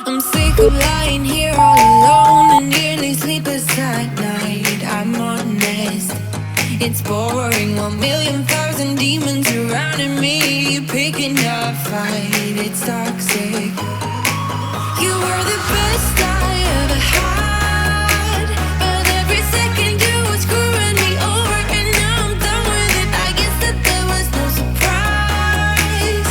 I'm sick of lying here all alone and nearly sleepless at night. I'm honest, it's boring. 1,000,000 demons surrounding me, picking a fight. It's toxic. You were the best I ever had, but every second you were screwing me over, and now I'm done with it. I guess that there was no surprise.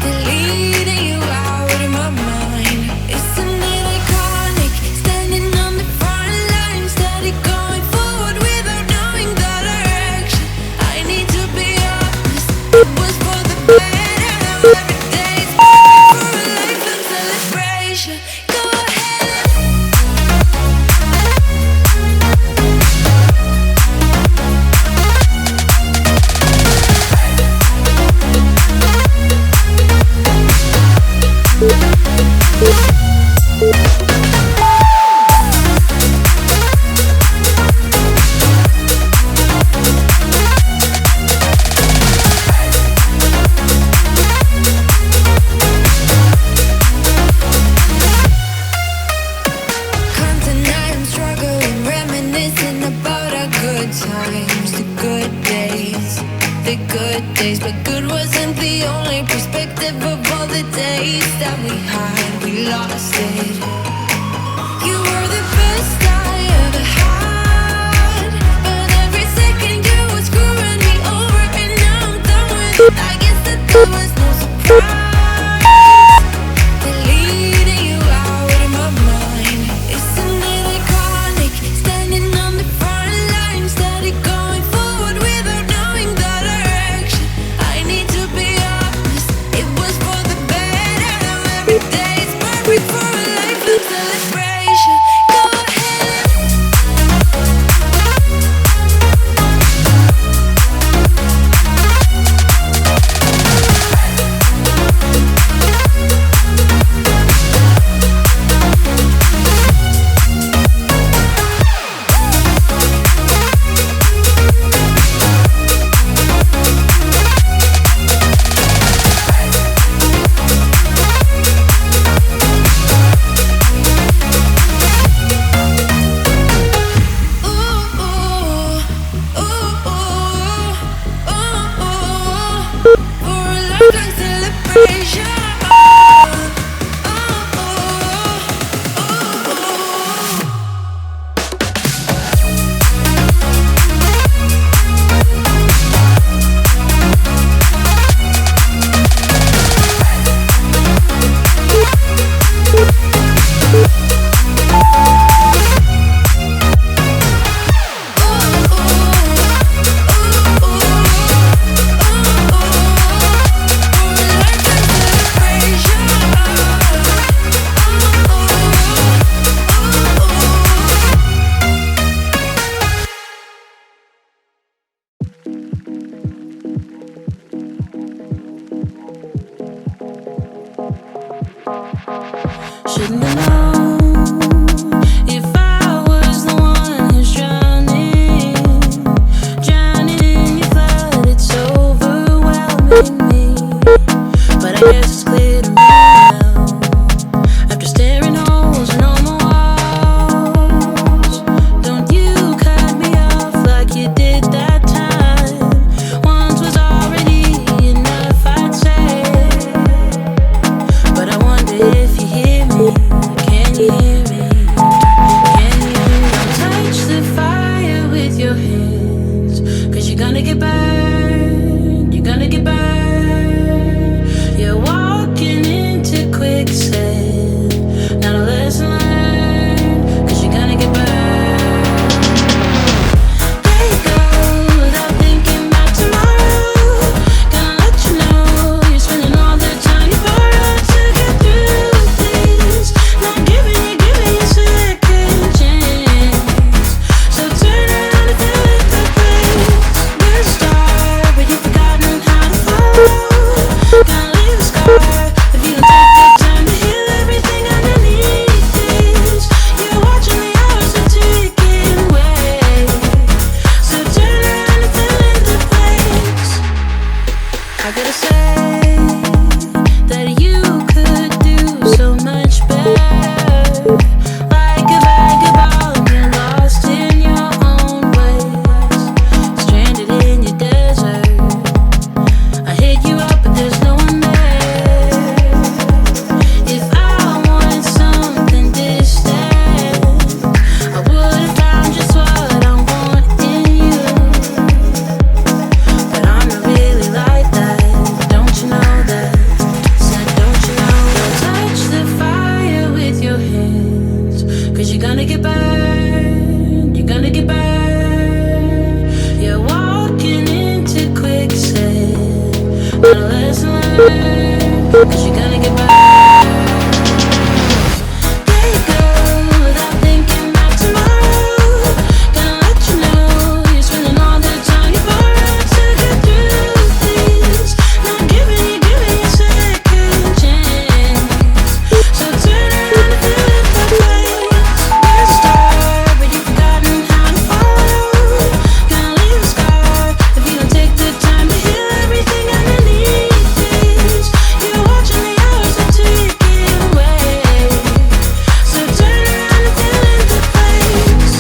Deleting you out of my mind. Isn't it iconic? Standing on the front line, steady going forward without knowing the direction. I need to be honest, it was for the better. Every day's perfect for a lifelong celebration. Go ahead. Constant night, I'm struggling, reminiscing about our good times, the good days, the good days. But good wasn't the only perspective of all the days that we had. We lost it. You were the best I ever had, but every second you were screwing me over, and now I'm done with it. I guess that there was no surprise. Deleting you out of my mind. Isn't it iconic? Standing on the front line, steady going forward without knowing the direction. I need to be honest, it was for the better. Every day's perfect for a lifelong celebration. Go ahead. Shouldn't have known if I was the one who's drowning, drowning in your flood. It's overwhelming me, but I guess it's clear to me now. After staring holes in all my walls, don't you cut me off like you did that time. Once was already enough, I'd say, but I wonder if you hear me. Can you hear me? Can you? Don't touch the fire with your hands, 'cause you're gonna get burned. You're gonna get burned. You're Cause you're gonna get burned. Let it go without thinking about tomorrow. Gonna let you know you're spending all the time you borrowed to get through things. Not giving you a second chance. So turn around and feel it that way. You're a star, but you've forgotten how to follow. Gonna leave a scar if you don't take the time to heal everything underneath this. You're watching the hours that take it away. So turn around and feel it that place.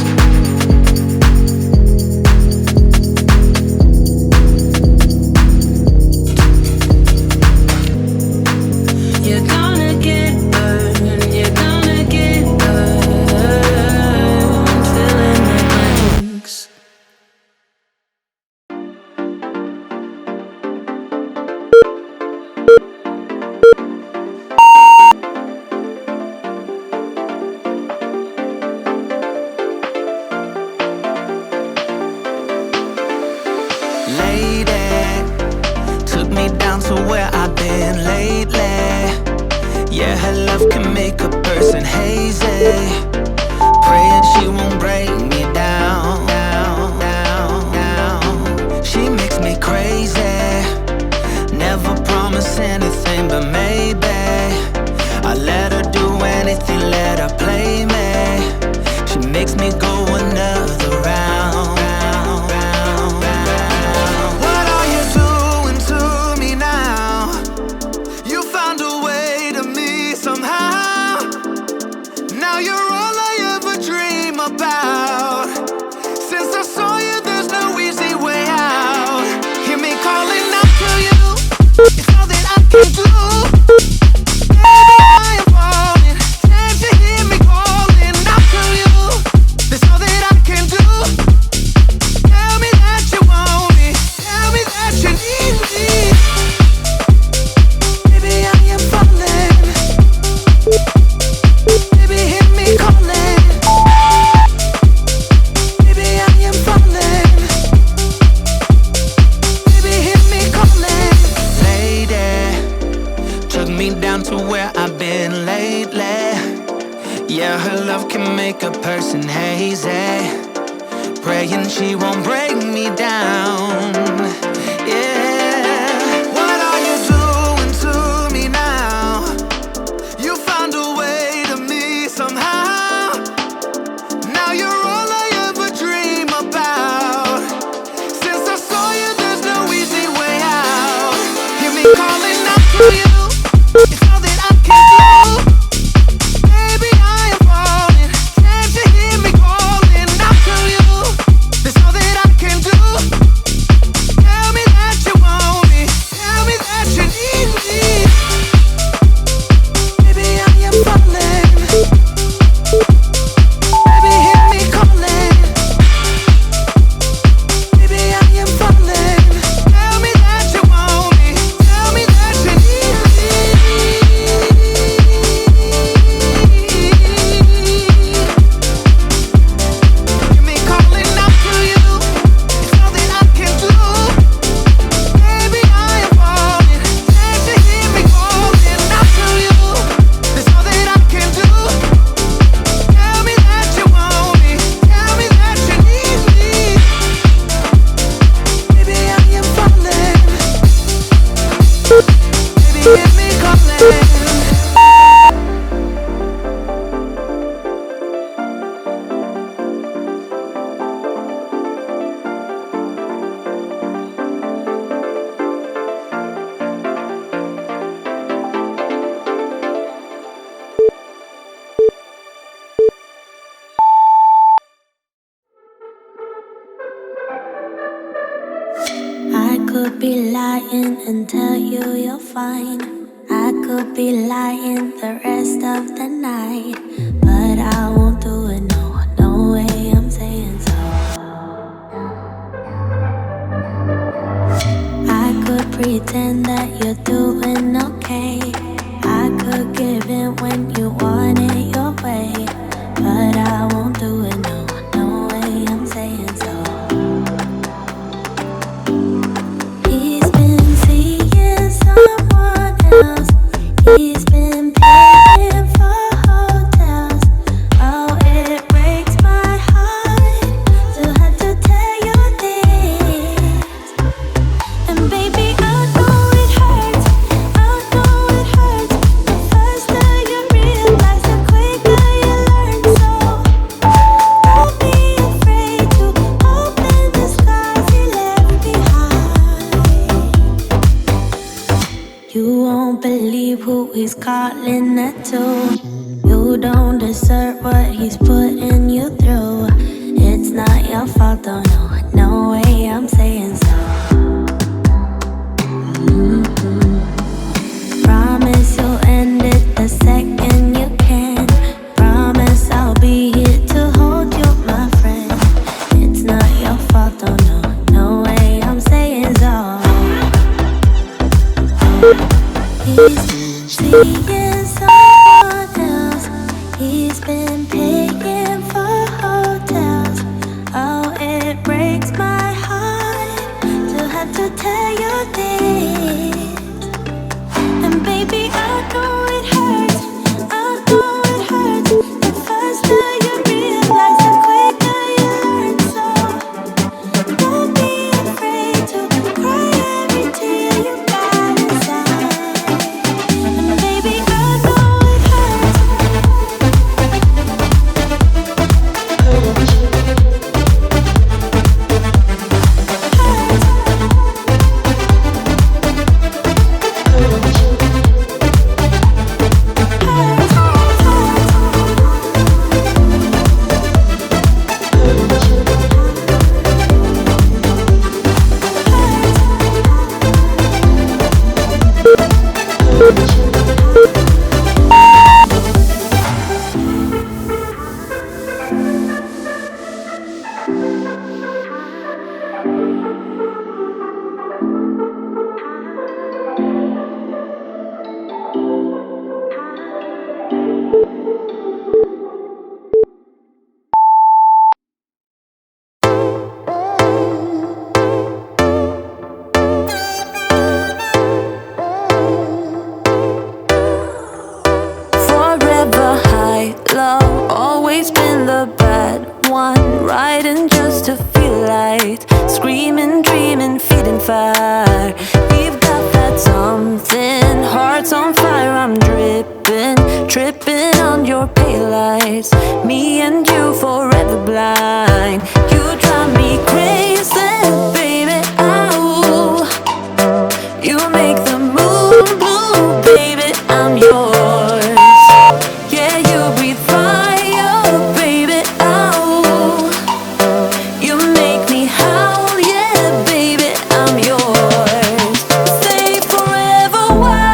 You're gonna get burned. You're gonna get burned. Fill in the blanks. Lady took me down to where I've been lately. Yeah, her love can make a person hazy. Praying she won't break me down, down, down, down. She makes me crazy. Never promise anything, but maybe I let her do anything, let her play me. She makes me go another round, round, round, round. What are you doing to me now? You found a way to me somehow. Now you're all I ever dream about. Since I saw you, there's no easy way out. Hear me calling out to you. It's all that I can do. Baby, I am falling. Can't you hear me calling out to you? That's all that I can do. Tell me that you want me. Tell me that you need me. Baby, I am falling. Baby, hear me calling. Baby, I am falling. Baby, hear me calling. Lady took me down to where I've been lately. Yeah, her love can make a person hazy. Praying she won't break me down. Yeah. What are you doing to me now? You found a way to me somehow. Now you're all I ever dream about. Since I saw you, there's no easy way out. Hear me calling out to you. It's all that I can do. Baby, I am falling. Can't you hear me calling out to you? That's all that I can do. Tell me that you want me. Tell me that you need me. Baby, I am falling. Baby, hear me calling. Baby, I am falling. Tell me that you want me. Tell me that you need me. Hear me calling out to you. It's all that I can do. Baby, I am falling. Can't you hear me calling out to you? That's all that I can do. Tell me that you want me. Tell me that you need me. Baby, I am falling. Baby, hear me calling. I could be lying and tell you you're fine. I could be lying the rest of the night, but I won't do it. No, no way I'm saying so. I could pretend that you're doing okay. I could give in when you want it your way, but I won't do it. No, no way I'm saying so. He's been seeing someone else. You won't believe who he's calling that to. You don't deserve what he's putting you through. It's not your fault, though, no, no way I'm saying so. Promise you'll end it the second you can. Promise I'll be here to hold you, my friend. It's not your fault, though, no, no way I'm saying so. He's been seeing someone else. He's been paying for hotels. Oh, it breaks my heart to have to tell you this. And baby, I know it hurts. I know it hurts. The faster you realize, the quicker you learn. So don't be afraid to cry every tear you got inside. And baby, I know it hurts. Forever high, low, always been the bad one. Riding just to feel light, screaming, dreaming, feeding fire. We've got that something, hearts on fire. I'm dripping, tripping on your pale lights. Me and you forever blind. You drive me crazy, baby. Ow. You make the moon blue, baby. I'm yours. Yeah, you breathe fire, baby. Oh, you make me howl. Yeah, baby, I'm yours. Stay forever wild,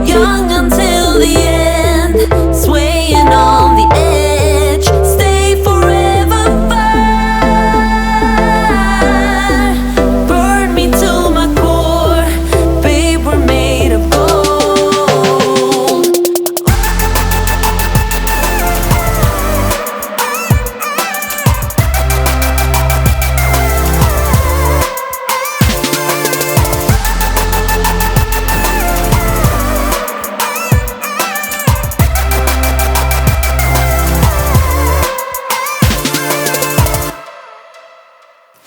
young until the end, swaying on the edge. Stay forever fire, burn me to my core, babe. We're made of gold.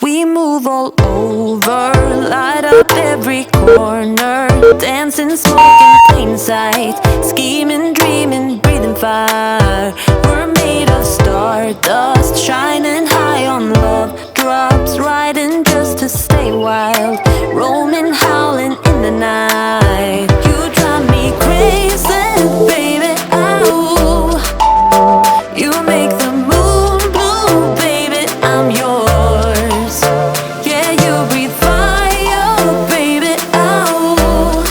We move all over, light up every corner, dancing, smoking, plain sight, scheming, dreaming, breathing fire. We're made of stardust, shining high on love drops, riding just to stay wild, roaming, howling in the night. You drive me crazy, baby. Ow. You make the moon blue, baby. I'm yours. Yeah, you breathe fire, baby. Ow.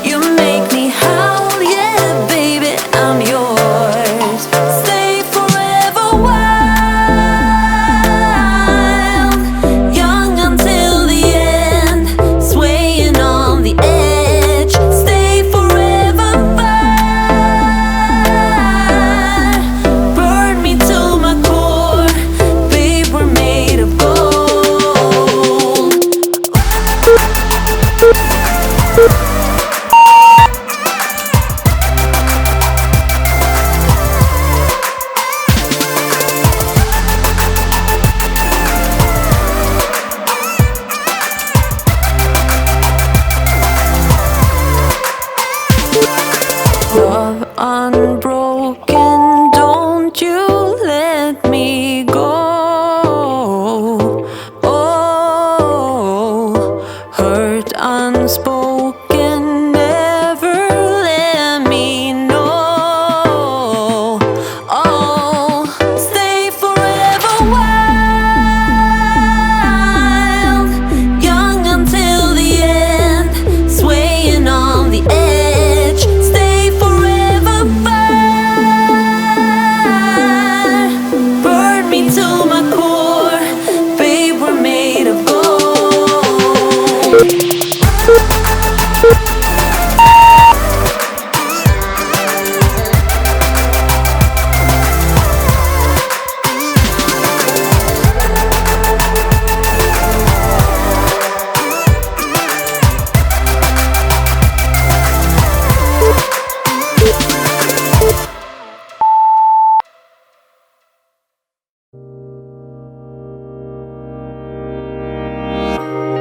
You make me howl. Yeah, baby, I'm yours. Stay forever wild, young until the end, sway hurt unspoken, never let me know. Oh, stay forever wild, young until the end, swaying on the edge. Stay forever fire, burn me to my core, babe, we're made of gold.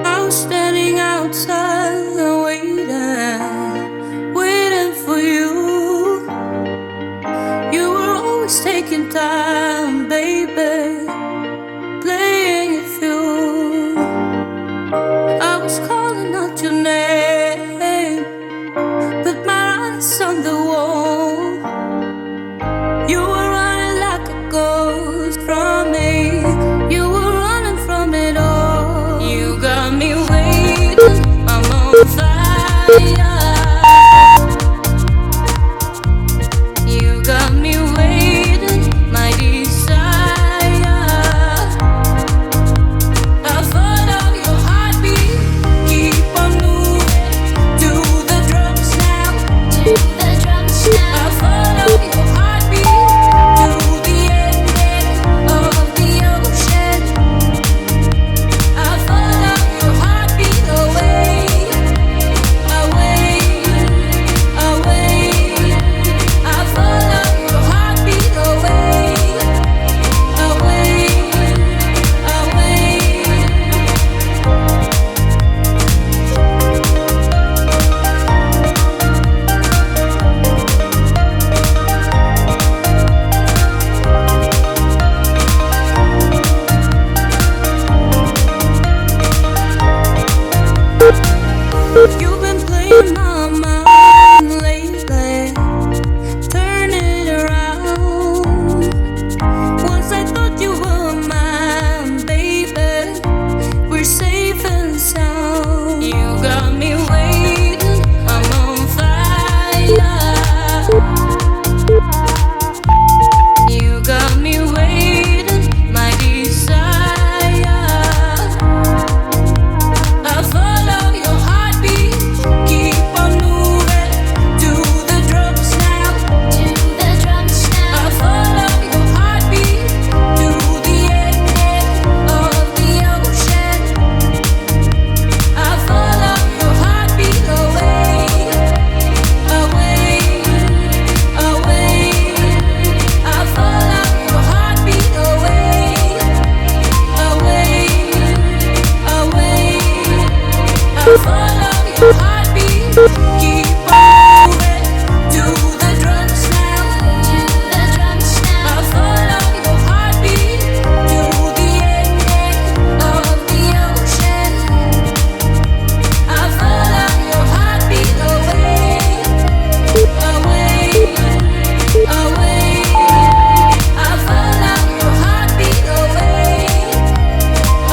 I was standing outside waiting for you. You were always taking time, baby, playing it through. I was calling out your name, but my eyes on the wall. You were running like a ghost from me. You were running from it all. You got me waiting, I'm on fire. You got me waiting, my desire. I follow your heartbeat, keep on moving to the drums now. I follow your heartbeat to the ending of the ocean. I follow your heartbeat away, away, away. I follow your heartbeat away, away, away. You've been playing my mind lately, turn it around. Once I thought you were mine, baby, we're safe and sound. You got me waiting, I'm on fire. You got me waiting, my desire. I follow your heartbeat, keep on moving to the drums now. I follow your heartbeat to the ending of the ocean. I follow your heartbeat away, away, away. I follow your heartbeat away, away, away. I follow your heartbeat, keep on moving to the drums now. I follow your heartbeat to the ending of the ocean. I follow your heartbeat away, away, away. I follow your heartbeat away,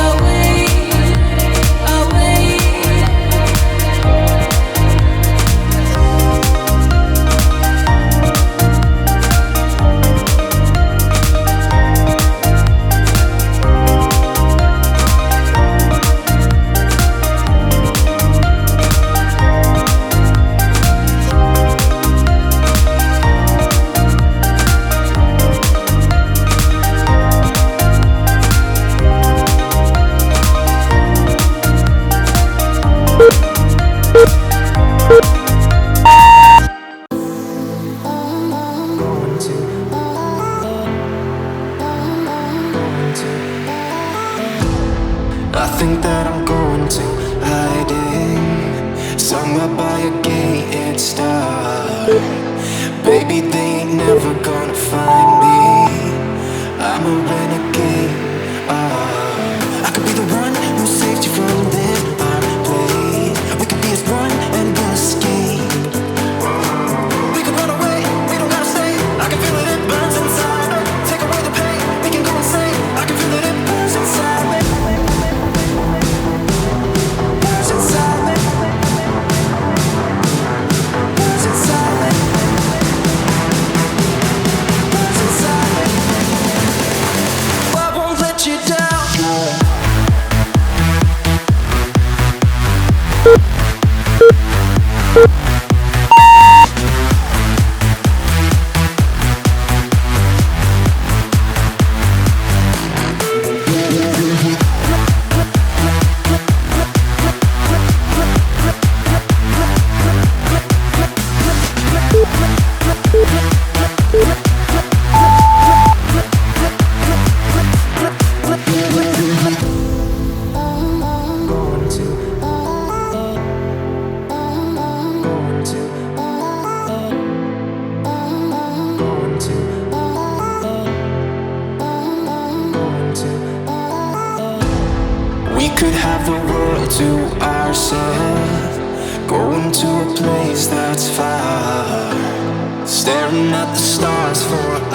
away, away. I think that I'm going to hiding somewhere by a gated star. Baby, they ain't never gonna find me. I'm a renegade. I could be the one who saves you from them. I'm playing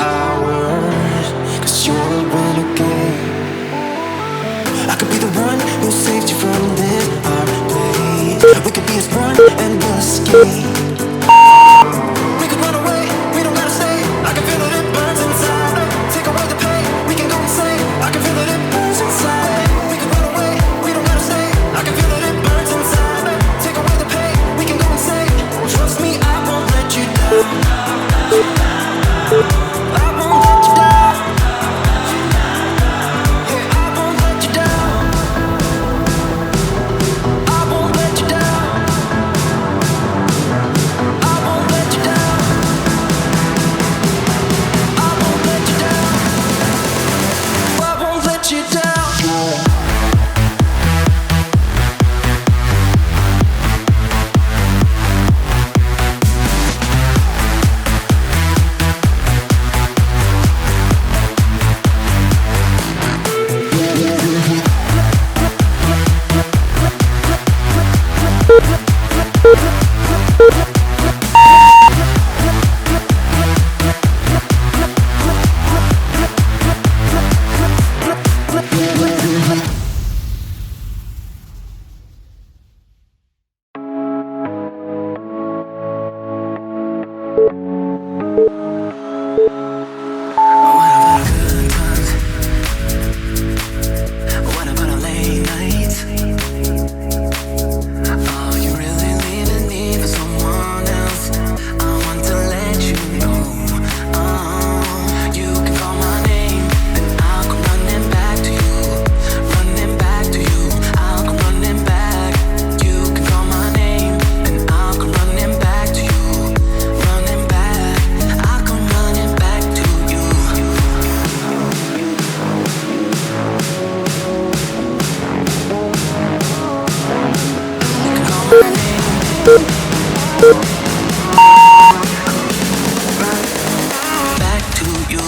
ours. 'Cause you're a renegade. I could be the one who saved you from this hard place. We could be as one and we'll escape. We could run away, we don't gotta stay. I can feel that it burns inside. Take away the pain, we can go insane. I can feel that it burns inside. We could run away, we don't gotta stay. I can feel that it burns inside. Take away the pain, we can go insane. Trust me, I won't let you down. I won't let you down. Yeah, I won't let you down. I won't let you down. I won't let you down. I won't let you down. I won't let you down. What about our late nights? Are you really leaving me for someone else? I want to let you know. You can call my name and I'll come running back to you. Running back to you. I'll come running back. You can call my name and I'll come running back to you. Running back. I'll come running back to you. Back to you.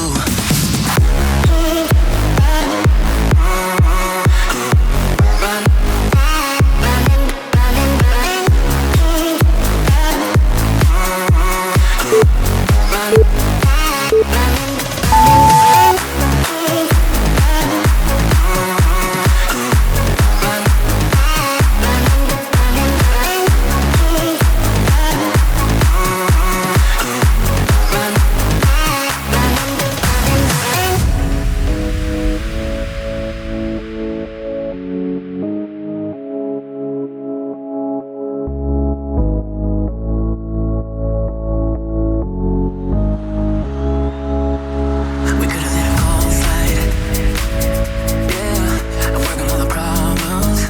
We could've let it all slide. Yeah, I'm working all the problems.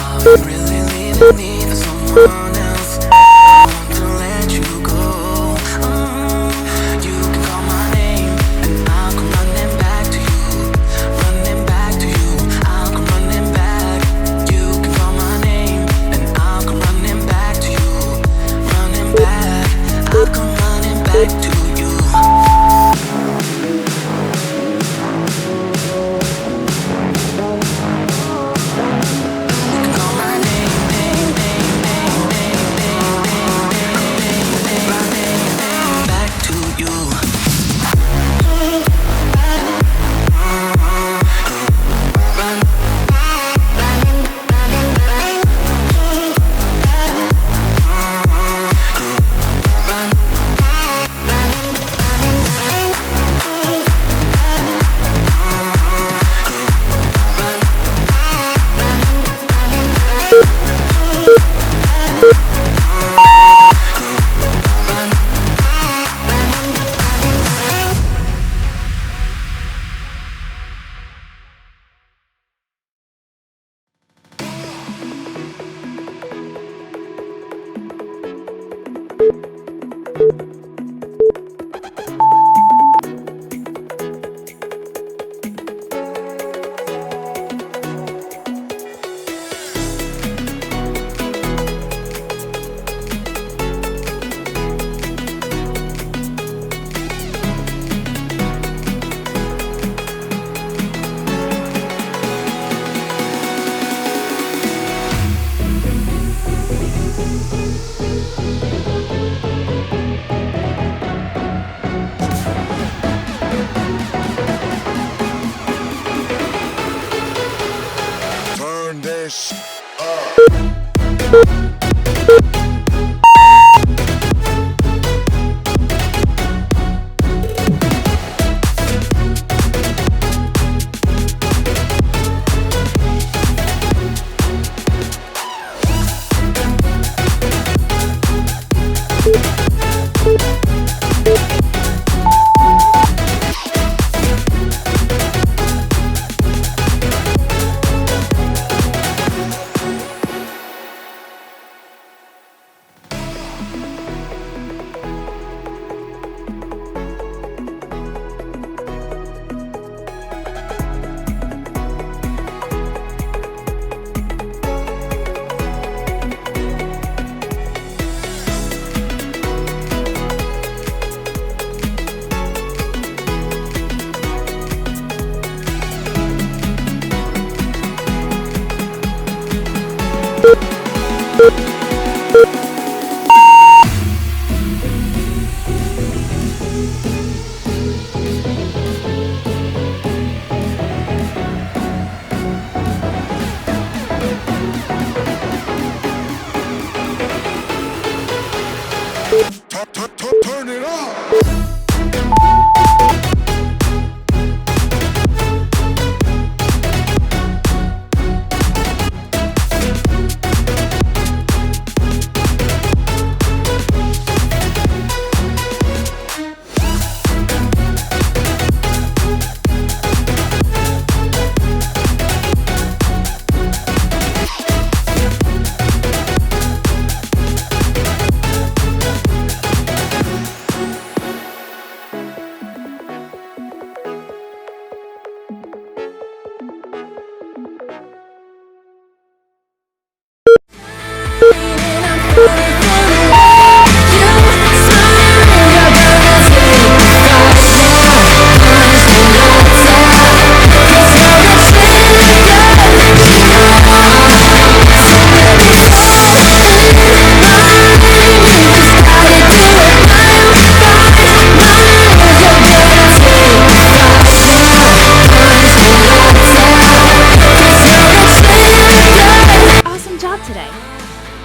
Are you really leaving me for someone else? I want to let you go. You can call my name and I'll come running back to you. Running back to you. I'll come running back. You can call my name and I'll come running back to you. Running back. I'll come running back to you. You can call my name, name, name. Turn it up.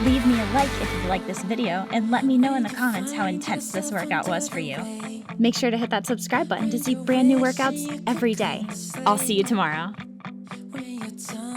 Leave me a like if you like this video and let me know in the comments how intense this workout was for you. Make sure to hit that subscribe button to see brand new workouts every day. I'll see you tomorrow.